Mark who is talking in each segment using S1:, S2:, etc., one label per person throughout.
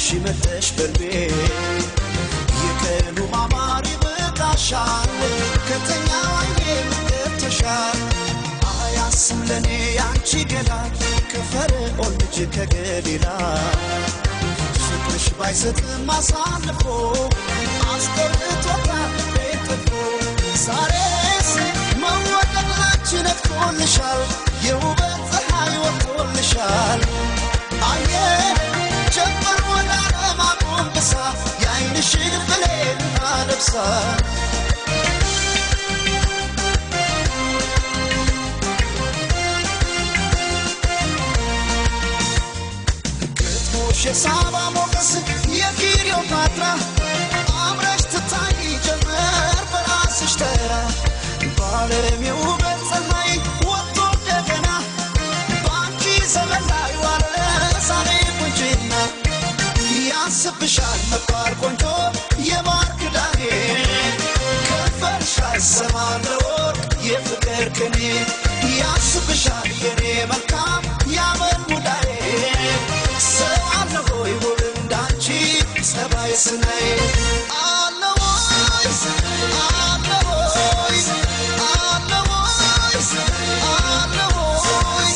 S1: ሽመተሽ በልቤ የቀኑ ማማሪ በቃሻል ከተኛው አይኔ ምትተሻል አያስም ለኔ ያንቺ ገላ ከፈርዖን ልጅ ከገሊላ ፍቅርሽ ባይሰጥም አሳልፎ አስቀርቶታል ቤትፎ ዛሬስ መወደድ ላንቺ ነክቶልሻል የውበት ፀሐይ ወጥቶልሻል አየ ጀመር ወዳለም አቆምብሳ ያይንሽን ብሌን አለብሳ ግጥሞሽ የሳባ ሞገስ የክሊዮፓትራ አምረሽ ትታይ ጀመር በራስሽ ተራ በዓለም የውበት ፀሐይ ወጥቶ እንደገና በአንቺ ዘመን ላይ ዋለ ዛሬ ቁንጅና ያስብሻል መባል ቆንጆ የማር ክዳኔ ከንፈርሽ አይሰማም ለወርቅ የፍቅር ቅኔ ያስብሻል የኔ መልካም ያመል ሙዳዬ ሰው አለ ሆይ ውብ እንዳንቺ ጸባይ ስናይ አለ ወይ አለ ወይ አለ ወይ አለ ወይ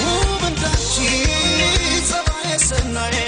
S1: ውብ እንዳንቺ ጸባይ ስናይ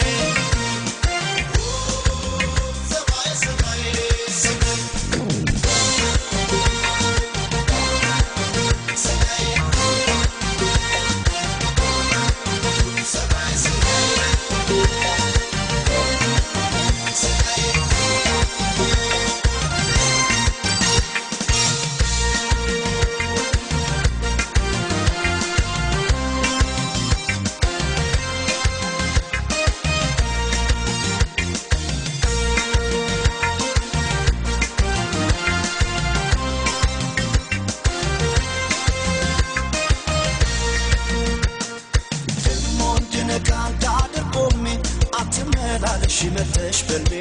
S1: ሽመተሽ በልቤ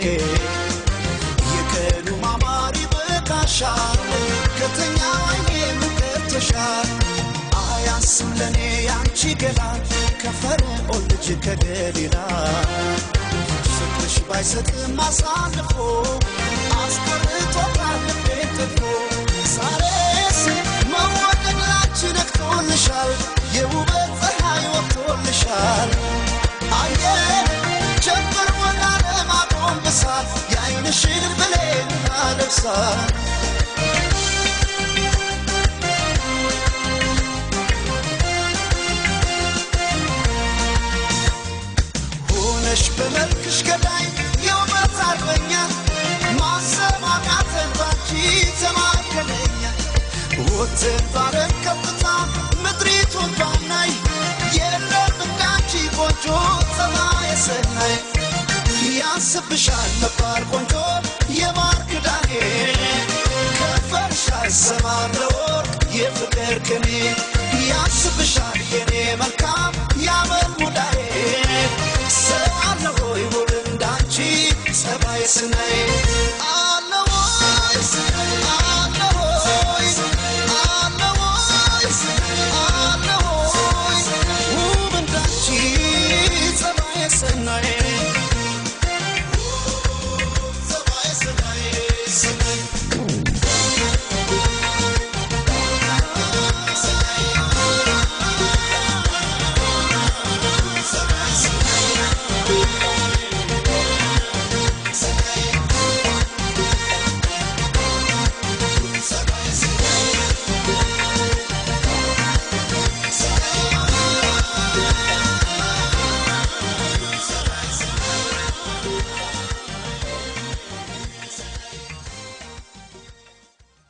S1: የቀኑ ማማሪ በቃሻል ከተኛው አይኔ ምትተሻል አያስም ለኔ ያንቺ ገላ ከፈርዖን ልጅ ከገሊላ ፍቅርሽ ባይሰጥም አሳልፎ አስቀርቶታል ቤትፎ ዛሬስ መወደድ ላንቺ ነክቶልሻል የውበት ፀሐይ ወጥቶልሻል አየ ጀመር ወዳለም አቆምብሳ ያይንሽን ብሌን አለብሳ ሆነሽ በመልክሽ ገዳይ የውበት አርበኛ ማሰብ አቃተን ባንቺ ተማከለኛ ወጥን ባረን ከፍታ ምድሪቱን ባናይ የለም እንዳንቺ ቆንጆ ፀባይ ሰናይ ያስብሻል መባል ቆንጆ የማር ክዳኔ ከንፈርሽ አይሰማም ለወርቅ የፍቅር ቅኔ ያስብሻል የኔ መልካም ያመል ሙዳዬ ሰው አለ ሆይ ውብ እንዳንቺ ጸባይ ስናይ